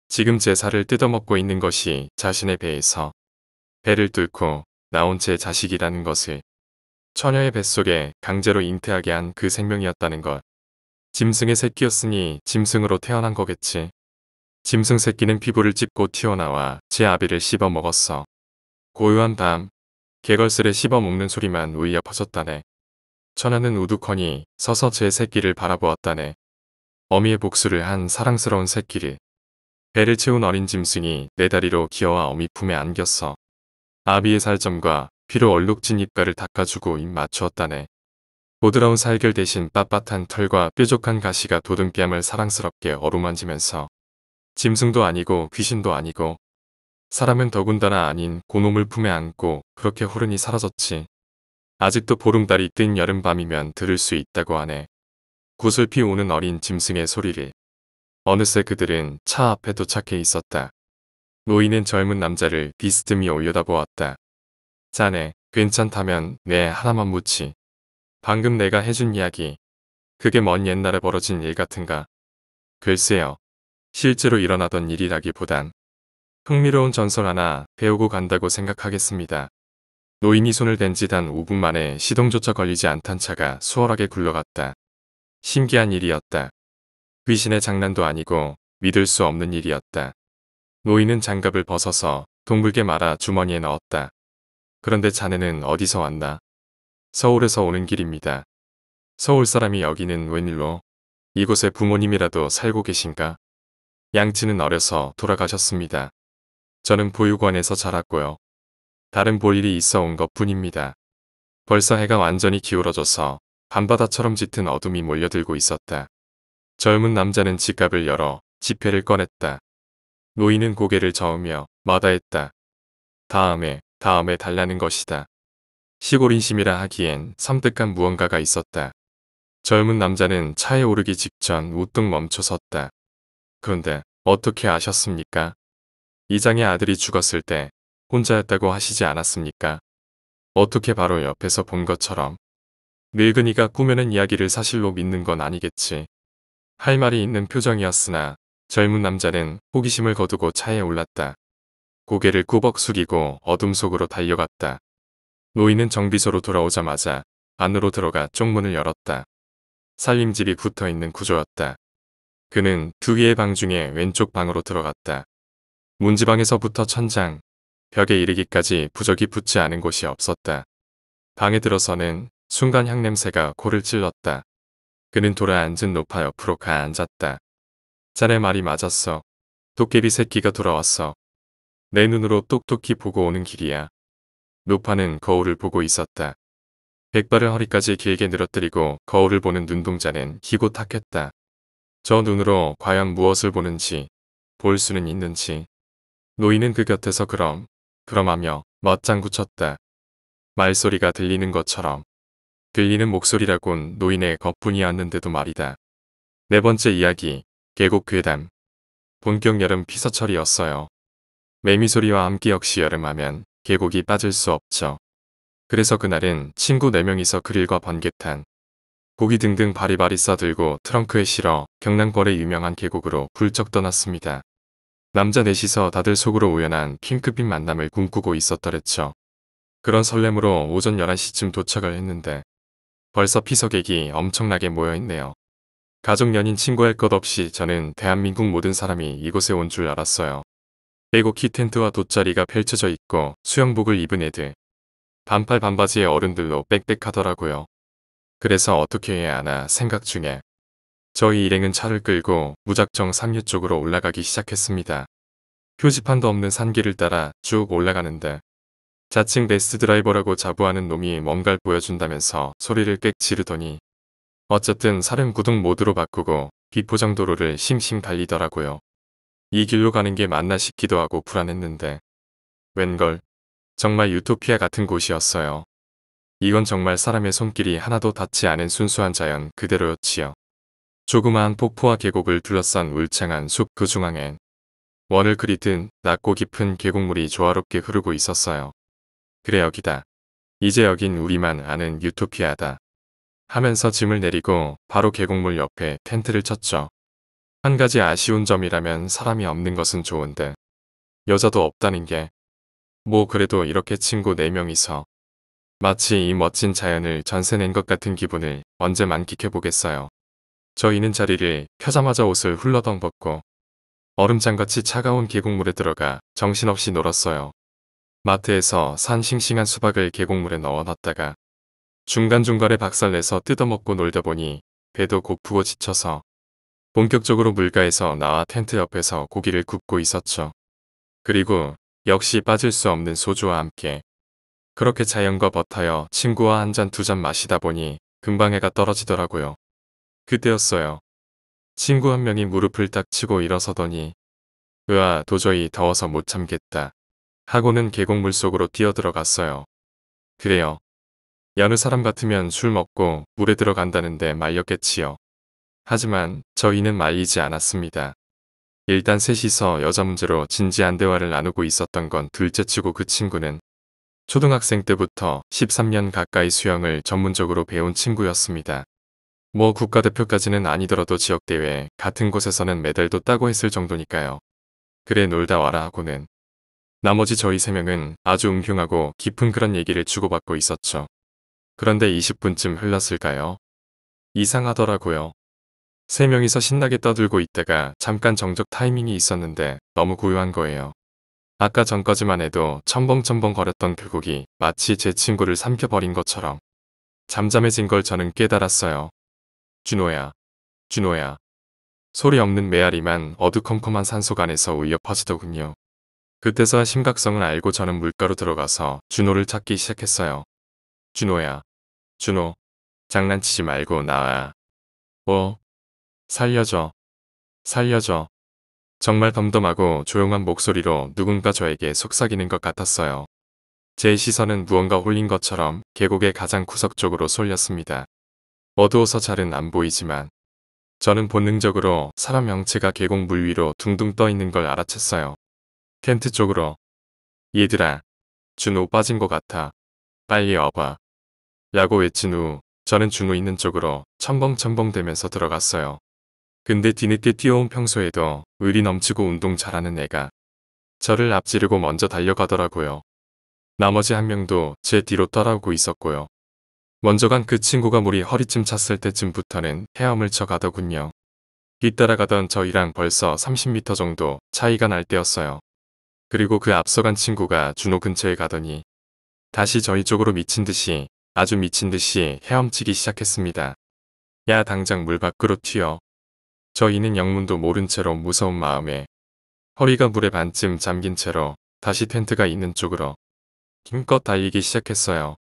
지금 제사를 뜯어먹고 있는 것이 자신의 배에서 배를 뚫고 나온 제 자식이라는 것을. 처녀의 뱃속에 강제로 잉태하게 한 그 생명이었다는 것. 짐승의 새끼였으니 짐승으로 태어난 거겠지. 짐승 새끼는 피부를 찝고 튀어나와 제 아비를 씹어 먹었어. 고요한 밤, 개걸스레 씹어 먹는 소리만 울려 퍼졌다네. 처녀는 우두커니 서서 제 새끼를 바라보았다네. 어미의 복수를 한 사랑스러운 새끼를. 배를 채운 어린 짐승이 내 다리로 기어와 어미 품에 안겼어. 아비의 살점과 피로 얼룩진 입가를 닦아주고 입 맞추었다네. 보드라운 살결 대신 빳빳한 털과 뾰족한 가시가 도등뺨을 사랑스럽게 어루만지면서 짐승도 아니고 귀신도 아니고 사람은 더군다나 아닌 고놈을 품에 안고 그렇게 호른이 사라졌지. 아직도 보름달이 뜬 여름밤이면 들을 수 있다고 하네. 구슬피 우는 어린 짐승의 소리를. 어느새 그들은 차 앞에 도착해 있었다. 노인은 젊은 남자를 비스듬히 올려다보았다. 자네, 괜찮다면 내 하나만 묻지. 방금 내가 해준 이야기, 그게 먼 옛날에 벌어진 일 같은가? 글쎄요. 실제로 일어나던 일이라기보단 흥미로운 전설 하나 배우고 간다고 생각하겠습니다. 노인이 손을 댄 지 단 5분 만에 시동조차 걸리지 않던 차가 수월하게 굴러갔다. 신기한 일이었다. 귀신의 장난도 아니고 믿을 수 없는 일이었다. 노인은 장갑을 벗어서 둥글게 말아 주머니에 넣었다. 그런데 자네는 어디서 왔나? 서울에서 오는 길입니다. 서울 사람이 여기는 웬일로? 이곳에 부모님이라도 살고 계신가? 양치는 어려서 돌아가셨습니다. 저는 보육원에서 자랐고요. 다른 볼 일이 있어 온 것 뿐입니다. 벌써 해가 완전히 기울어져서 밤바다처럼 짙은 어둠이 몰려들고 있었다. 젊은 남자는 지갑을 열어 지폐를 꺼냈다. 노인은 고개를 저으며 마다했다. 다음에 달라는 것이다. 시골 인심이라 하기엔 섬뜩한 무언가가 있었다. 젊은 남자는 차에 오르기 직전 우뚝 멈춰 섰다. 그런데 어떻게 아셨습니까? 이장의 아들이 죽었을 때 혼자였다고 하시지 않았습니까? 어떻게 바로 옆에서 본 것처럼. 늙은이가 꾸며낸 이야기를 사실로 믿는 건 아니겠지. 할 말이 있는 표정이었으나 젊은 남자는 호기심을 거두고 차에 올랐다. 고개를 꾸벅 숙이고 어둠 속으로 달려갔다. 노인은 정비소로 돌아오자마자 안으로 들어가 쪽문을 열었다. 살림집이 붙어있는 구조였다. 그는 두 개의 방 중에 왼쪽 방으로 들어갔다. 문지방에서부터 천장, 벽에 이르기까지 부적이 붙지 않은 곳이 없었다. 방에 들어서는 순간 향냄새가 코를 찔렀다. 그는 돌아앉은 노파 옆으로 가 앉았다. 자네 말이 맞았어. 도깨비 새끼가 돌아왔어. 내 눈으로 똑똑히 보고 오는 길이야. 노파는 거울을 보고 있었다. 백발을 허리까지 길게 늘어뜨리고 거울을 보는 눈동자는 희고 탁했다. 저 눈으로 과연 무엇을 보는지, 볼 수는 있는지. 노인은 그 곁에서 그럼 하며 맞장구 쳤다. 말소리가 들리는 것처럼. 들리는 목소리라곤 노인의 것뿐이었는데도 말이다. 네 번째 이야기, 계곡 괴담. 본격 여름 피서철이었어요. 매미소리와 함께 역시 여름하면 계곡이 빠질 수 없죠. 그래서 그날은 친구 4명이서 그릴과 번개탄, 고기 등등 바리바리 싸들고 트렁크에 실어 경남권의 유명한 계곡으로 훌쩍 떠났습니다. 남자 넷이서 다들 속으로 우연한 핑크빛 만남을 꿈꾸고 있었더랬죠. 그런 설렘으로 오전 11시쯤 도착을 했는데 벌써 피서객이 엄청나게 모여있네요. 가족, 연인, 친구 할 것 없이 저는 대한민국 모든 사람이 이곳에 온 줄 알았어요. 빼곡히 텐트와 돗자리가 펼쳐져 있고 수영복을 입은 애들, 반팔 반바지의 어른들로 빽빽하더라고요. 그래서 어떻게 해야 하나 생각 중에 저희 일행은 차를 끌고 무작정 상류 쪽으로 올라가기 시작했습니다. 표지판도 없는 산길을 따라 쭉 올라가는데 자칭 베스트 드라이버라고 자부하는 놈이 뭔가를 보여준다면서 소리를 꽥 지르더니 어쨌든 사륜구동 모드로 바꾸고 비포장도로를 싱싱 달리더라고요. 이 길로 가는 게 맞나 싶기도 하고 불안했는데 웬걸 정말 유토피아 같은 곳이었어요. 이건 정말 사람의 손길이 하나도 닿지 않은 순수한 자연 그대로였지요. 조그마한 폭포와 계곡을 둘러싼 울창한 숲 그 중앙엔 원을 그리듯 낮고 깊은 계곡물이 조화롭게 흐르고 있었어요. 그래, 여기다. 이제 여긴 우리만 아는 유토피아다. 하면서 짐을 내리고 바로 계곡물 옆에 텐트를 쳤죠. 한 가지 아쉬운 점이라면 사람이 없는 것은 좋은데 여자도 없다는 게. 뭐 그래도 이렇게 친구 4명이서 마치 이 멋진 자연을 전세 낸 것 같은 기분을 언제 만끽해보겠어요. 저희는 자리를 펴자마자 옷을 훌러덩 벗고 얼음장같이 차가운 계곡물에 들어가 정신없이 놀았어요. 마트에서 산 싱싱한 수박을 계곡물에 넣어놨다가 중간중간에 박살내서 뜯어먹고 놀다 보니 배도 고프고 지쳐서 본격적으로 물가에서 나와 텐트 옆에서 고기를 굽고 있었죠. 그리고 역시 빠질 수 없는 소주와 함께 그렇게 자연과 버타여 친구와 한 잔 두 잔 마시다 보니 금방 해가 떨어지더라고요. 그때였어요. 친구 한 명이 무릎을 딱 치고 일어서더니 으아, 도저히 더워서 못 참겠다 하고는 계곡물 속으로 뛰어들어갔어요. 그래요. 여느 사람 같으면 술 먹고 물에 들어간다는데 말렸겠지요. 하지만 저희는 말리지 않았습니다. 일단 셋이서 여자 문제로 진지한 대화를 나누고 있었던 건 둘째치고 그 친구는 초등학생 때부터 13년 가까이 수영을 전문적으로 배운 친구였습니다. 뭐 국가대표까지는 아니더라도 지역대회 같은 곳에서는 메달도 따고 했을 정도니까요. 그래, 놀다 와라 하고는 나머지 저희 3명은 아주 음흉하고 깊은 그런 얘기를 주고받고 있었죠. 그런데 20분쯤 흘렀을까요? 이상하더라고요. 3명이서 신나게 떠들고 있다가 잠깐 정적 타이밍이 있었는데 너무 고요한 거예요. 아까 전까지만 해도 첨벙첨벙 거렸던 그 곡이 마치 제 친구를 삼켜버린 것처럼 잠잠해진 걸 저는 깨달았어요. 준호야, 준호야. 소리 없는 메아리만 어두컴컴한 산속 안에서 울려 퍼지더군요. 그때서야 심각성을 알고 저는 물가로 들어가서 준호를 찾기 시작했어요. 준호야, 준호. 장난치지 말고 나와. 뭐? 살려줘. 살려줘. 정말 덤덤하고 조용한 목소리로 누군가 저에게 속삭이는 것 같았어요. 제 시선은 무언가 홀린 것처럼 계곡의 가장 구석 쪽으로 쏠렸습니다. 어두워서 잘은 안 보이지만 저는 본능적으로 사람 형체가 계곡 물 위로 둥둥 떠 있는 걸 알아챘어요. 텐트 쪽으로. 얘들아, 준호 빠진 것 같아. 빨리 와봐. 라고 외친 후 저는 준호 있는 쪽으로 첨벙첨벙대면서 들어갔어요. 근데 뒤늦게 뛰어온 평소에도 의리 넘치고 운동 잘하는 애가 저를 앞지르고 먼저 달려가더라고요. 나머지 한 명도 제 뒤로 따라오고 있었고요. 먼저 간 그 친구가 물이 허리쯤 찼을 때쯤부터는 헤엄을 쳐 가더군요. 뒤따라가던 저희랑 벌써 30m 정도 차이가 날 때였어요. 그리고 그 앞서간 친구가 준호 근처에 가더니 다시 저희 쪽으로 미친 듯이 아주 미친 듯이 헤엄치기 시작했습니다. 야 당장 물 밖으로 튀어. 저희는 영문도 모른 채로 무서운 마음에 허리가 물에 반쯤 잠긴 채로 다시 텐트가 있는 쪽으로 힘껏 달리기 시작했어요.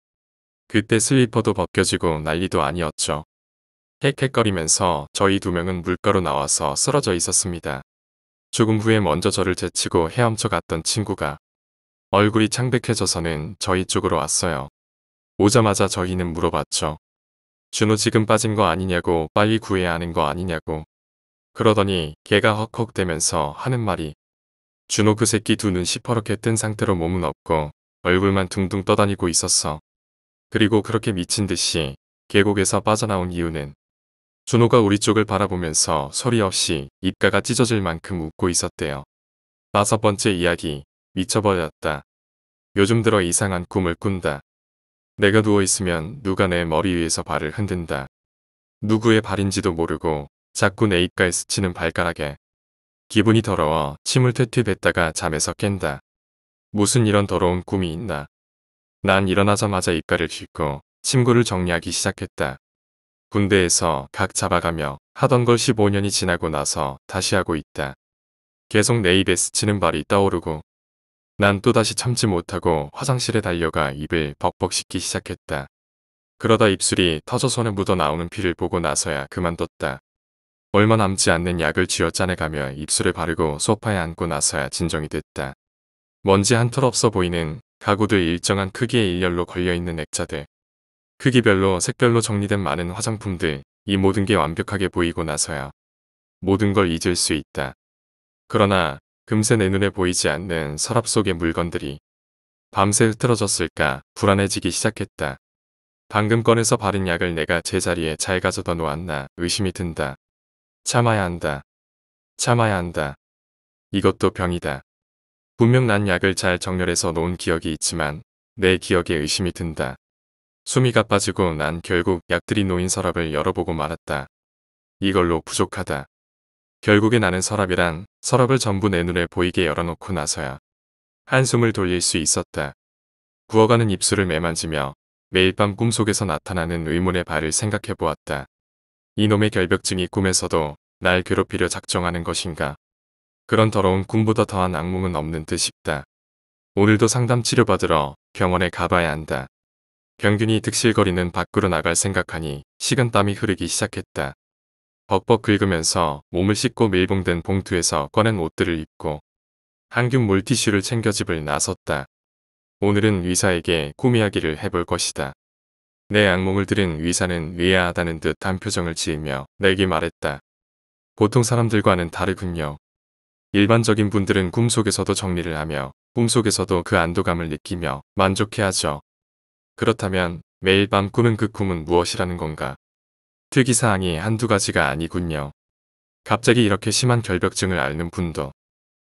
그때 슬리퍼도 벗겨지고 난리도 아니었죠. 헥헥거리면서 저희 두 명은 물가로 나와서 쓰러져 있었습니다. 조금 후에 먼저 저를 제치고 헤엄쳐 갔던 친구가 얼굴이 창백해져서는 저희 쪽으로 왔어요. 오자마자 저희는 물어봤죠. 준호 지금 빠진 거 아니냐고, 빨리 구해야 하는 거 아니냐고. 그러더니 걔가 헉헉대면서 하는 말이 준호 그 새끼 두 눈 시퍼렇게 뜬 상태로 몸은 없고 얼굴만 둥둥 떠다니고 있었어. 그리고 그렇게 미친 듯이 계곡에서 빠져나온 이유는 준호가 우리 쪽을 바라보면서 소리 없이 입가가 찢어질 만큼 웃고 있었대요. 5번째 이야기. 미쳐버렸다. 요즘 들어 이상한 꿈을 꾼다. 내가 누워있으면 누가 내 머리 위에서 발을 흔든다. 누구의 발인지도 모르고 자꾸 내 입가에 스치는 발가락에 기분이 더러워 침을 퇴퇴 뱉다가 잠에서 깬다. 무슨 이런 더러운 꿈이 있나. 난 일어나자마자 입가를 긁고 침구를 정리하기 시작했다. 군대에서 각 잡아가며 하던 걸 15년이 지나고 나서 다시 하고 있다. 계속 내 입에 스치는 발이 떠오르고 난 또다시 참지 못하고 화장실에 달려가 입을 벅벅 씻기 시작했다. 그러다 입술이 터져 손에 묻어 나오는 피를 보고 나서야 그만뒀다. 얼마 남지 않는 약을 쥐어 짜내가며 입술에 바르고 소파에 앉고 나서야 진정이 됐다. 먼지 한 털 없어 보이는 가구들, 일정한 크기의 일렬로 걸려있는 액자들, 크기별로 색별로 정리된 많은 화장품들, 이 모든 게 완벽하게 보이고 나서야 모든 걸 잊을 수 있다. 그러나 금세 내 눈에 보이지 않는 서랍 속의 물건들이 밤새 흐트러졌을까 불안해지기 시작했다. 방금 꺼내서 바른 약을 내가 제자리에 잘 가져다 놓았나 의심이 든다. 참아야 한다. 참아야 한다. 이것도 병이다. 분명 난 약을 잘 정렬해서 놓은 기억이 있지만 내 기억에 의심이 든다. 숨이 가빠지고 난 결국 약들이 놓인 서랍을 열어보고 말았다. 이걸로 부족하다. 결국에 나는 서랍을 전부 내 눈에 보이게 열어놓고 나서야 한숨을 돌릴 수 있었다. 부어가는 입술을 매만지며 매일 밤 꿈속에서 나타나는 의문의 발을 생각해보았다. 이놈의 결벽증이 꿈에서도 날 괴롭히려 작정하는 것인가. 그런 더러운 꿈보다 더한 악몽은 없는 듯 싶다. 오늘도 상담 치료받으러 병원에 가봐야 한다. 병균이 득실거리는 밖으로 나갈 생각하니 식은땀이 흐르기 시작했다. 벅벅 긁으면서 몸을 씻고 밀봉된 봉투에서 꺼낸 옷들을 입고 항균 물티슈를 챙겨 집을 나섰다. 오늘은 의사에게 꿈 이야기를 해볼 것이다. 내 악몽을 들은 의사는 의아하다는 듯한 표정을 지으며 내게 말했다. 보통 사람들과는 다르군요. 일반적인 분들은 꿈속에서도 정리를 하며 꿈속에서도 그 안도감을 느끼며 만족해하죠. 그렇다면 매일 밤 꾸는 그 꿈은 무엇이라는 건가? 특이사항이 한두 가지가 아니군요. 갑자기 이렇게 심한 결벽증을 앓는 분도,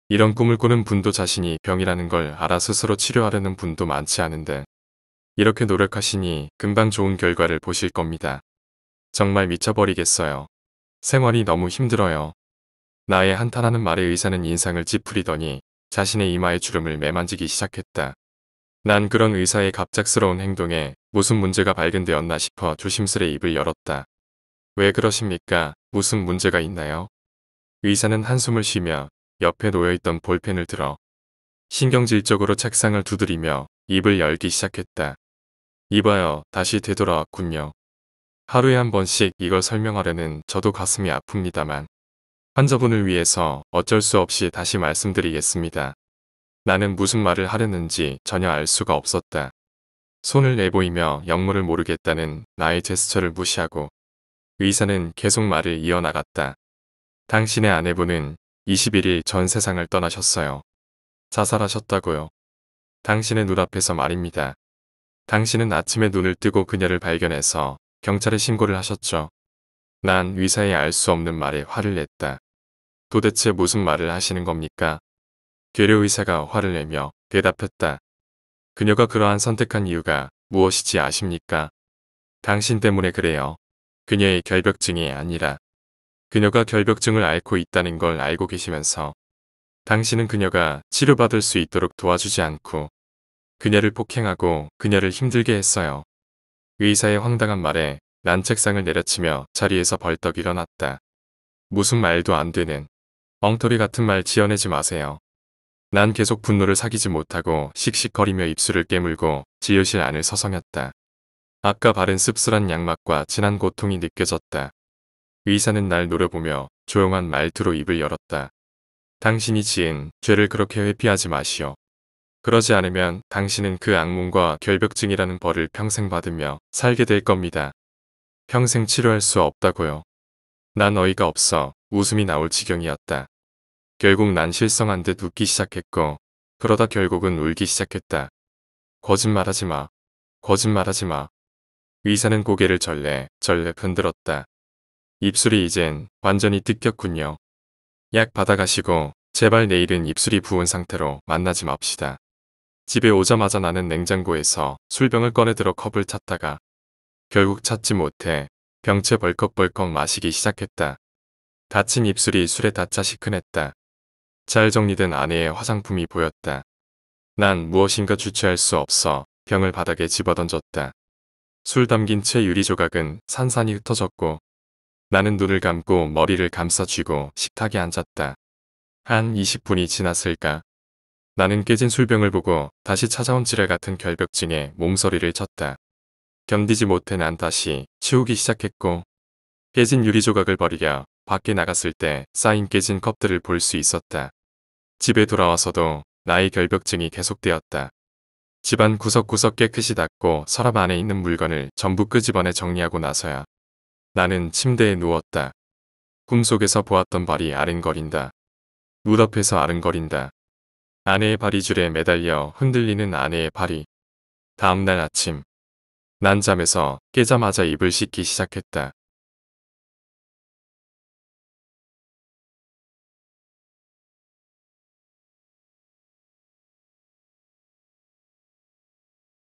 이런 꿈을 꾸는 분도, 자신이 병이라는 걸 알아 스스로 치료하려는 분도 많지 않은데 이렇게 노력하시니 금방 좋은 결과를 보실 겁니다. 정말 미쳐버리겠어요. 생활이 너무 힘들어요. 나의 한탄하는 말에 의사는 인상을 찌푸리더니 자신의 이마에 주름을 매만지기 시작했다. 난 그런 의사의 갑작스러운 행동에 무슨 문제가 발견되었나 싶어 조심스레 입을 열었다. 왜 그러십니까? 무슨 문제가 있나요? 의사는 한숨을 쉬며 옆에 놓여있던 볼펜을 들어 신경질적으로 책상을 두드리며 입을 열기 시작했다. 이봐요, 다시 되돌아왔군요. 하루에 한 번씩 이걸 설명하려는 저도 가슴이 아픕니다만 환자분을 위해서 어쩔 수 없이 다시 말씀드리겠습니다. 나는 무슨 말을 하려는지 전혀 알 수가 없었다. 손을 내보이며 역물을 모르겠다는 나의 제스처를 무시하고 의사는 계속 말을 이어나갔다. 당신의 아내분은 21일 전 세상을 떠나셨어요. 자살하셨다고요. 당신의 눈앞에서 말입니다. 당신은 아침에 눈을 뜨고 그녀를 발견해서 경찰에 신고를 하셨죠. 난 의사의 알 수 없는 말에 화를 냈다. 도대체 무슨 말을 하시는 겁니까? 괴뢰 의사가 화를 내며 대답했다. 그녀가 그러한 선택한 이유가 무엇이지 아십니까? 당신 때문에 그래요. 그녀의 결벽증이 아니라 그녀가 결벽증을 앓고 있다는 걸 알고 계시면서 당신은 그녀가 치료받을 수 있도록 도와주지 않고 그녀를 폭행하고 그녀를 힘들게 했어요. 의사의 황당한 말에 난 책상을 내려치며 자리에서 벌떡 일어났다. 무슨 말도 안 되는 엉터리 같은 말 지어내지 마세요. 난 계속 분노를 사귀지 못하고 씩씩거리며 입술을 깨물고 지으실 안을 서성였다. 아까 바른 씁쓸한 양맛과 진한 고통이 느껴졌다. 의사는 날 노려보며 조용한 말투로 입을 열었다. 당신이 지은 죄를 그렇게 회피하지 마시오. 그러지 않으면 당신은 그 악몽과 결벽증이라는 벌을 평생 받으며 살게 될 겁니다. 평생 치료할 수 없다고요. 난 어이가 없어 웃음이 나올 지경이었다. 결국 난 실성한 듯 웃기 시작했고 그러다 결국은 울기 시작했다. 거짓말하지 마. 거짓말하지 마. 의사는 고개를 절레절레 흔들었다. 입술이 이젠 완전히 뜯겼군요. 약 받아가시고 제발 내일은 입술이 부은 상태로 만나지 맙시다. 집에 오자마자 나는 냉장고에서 술병을 꺼내들어 컵을 찾다가 결국 찾지 못해 병채 벌컥벌컥 마시기 시작했다. 다친 입술이 술에 닿자 시큰했다. 잘 정리된 아내의 화장품이 보였다. 난 무엇인가 주체할 수 없어 병을 바닥에 집어던졌다. 술 담긴 채 유리 조각은 산산이 흩어졌고 나는 눈을 감고 머리를 감싸 쥐고 식탁에 앉았다. 한 20분이 지났을까? 나는 깨진 술병을 보고 다시 찾아온 지뢰 같은 결벽증에 몸서리를 쳤다. 견디지 못해 난 다시 치우기 시작했고 깨진 유리 조각을 버리려 밖에 나갔을 때 쌓인 깨진 컵들을 볼 수 있었다. 집에 돌아와서도 나의 결벽증이 계속되었다. 집안 구석구석 깨끗이 닦고 서랍 안에 있는 물건을 전부 끄집어내 정리하고 나서야 나는 침대에 누웠다. 꿈속에서 보았던 발이 아른거린다. 무덤에서 아른거린다. 아내의 발이 줄에 매달려 흔들리는 아내의 발이. 다음날 아침 난 잠에서 깨자마자 입을 씻기 시작했다.